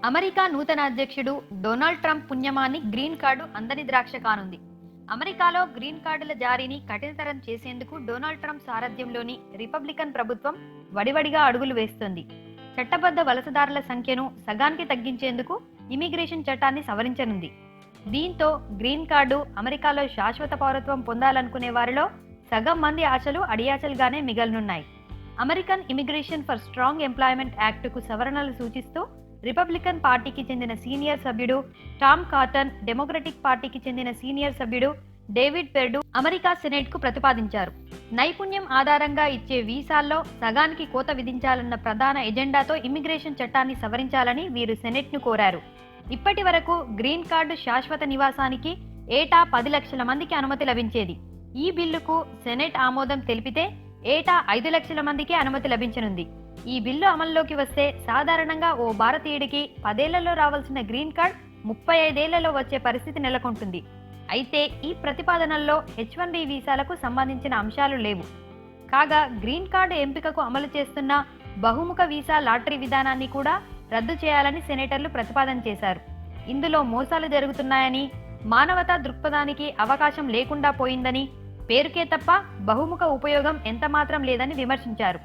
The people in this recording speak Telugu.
అమెరికా నూతన అధ్యక్షుడు డొనాల్డ్ ట్రంప్ పుణ్యమాని గ్రీన్ కార్డు అందని ద్రాక్ష కానుంది. అమెరికాలో గ్రీన్ కార్డుల జారీని కఠినతరం చేసేందుకు డొనాల్డ్ ట్రంప్ సారథ్యంలోని రిపబ్లికన్ ప్రభుత్వం వడివడిగా అడుగులు వేస్తోంది. చట్టబద్ధ వలసదారుల సంఖ్యను సగానికి తగ్గించేందుకు ఇమిగ్రేషన్ చట్టాన్ని సవరించనుంది. దీంతో గ్రీన్ కార్డు అమెరికాలో శాశ్వత పౌరత్వం పొందాలనుకునే వారిలో సగం మంది ఆశలు అడియాచలుగానే మిగలనున్నాయి. American immigration for strong employment యాక్టుకు సవరణలు సూచిస్తూ రిపబ్లికన్ పార్టీకి చెందిన సీనియర్ సభ్యుడు టామ్ కాటన్, డెమోక్రటిక్ పార్టీకి చెందిన సీనియర్ సభ్యుడు డేవిడ్ పెర్డు అమెరికా సెనెట్ కు ప్రతిపాదించారు. నైపుణ్యం ఆధారంగా ఇచ్చే వీసాల్లో సగానికి కోత విధించాలన్న ప్రధాన ఎజెండాతో ఇమిగ్రేషన్ చట్టాన్ని సవరించాలని వీరు సెనెట్ ను కోరారు. ఇప్పటి వరకు గ్రీన్ కార్డు శాశ్వత నివాసానికి ఏటా 10 లక్షల మందికి అనుమతి లభించేది. ఈ బిల్లుకు సెనెట్ ఆమోదం తెలిపితే ఏటా 5 లక్షల మందికి అనుమతి లభించనుంది. ఈ బిల్లు అమల్లోకి వస్తే సాధారణంగా ఓ భారతీయుడికి 10 ఏళ్లలో రావాల్సిన గ్రీన్ కార్డ్ 35 ఏళ్లలో వచ్చే పరిస్థితి నెలకొంటుంది. అయితే ఈ ప్రతిపాదనల్లో H1B వీసాలకు సంబంధించిన అంశాలు లేవు. కాగా గ్రీన్ కార్డు ఎంపికకు అమలు చేస్తున్న బహుముఖ వీసా లాటరీ విధానాన్ని కూడా రద్దు చేయాలని సెనేటర్లు ప్రతిపాదన చేశారు. ఇందులో మోసాలు జరుగుతున్నాయని, మానవతా దృక్పథానికి అవకాశం లేకుండా పోయిందని, పేరుకే తప్ప బహుముఖ ఉపయోగం ఎంతమాత్రం లేదని విమర్శించారు.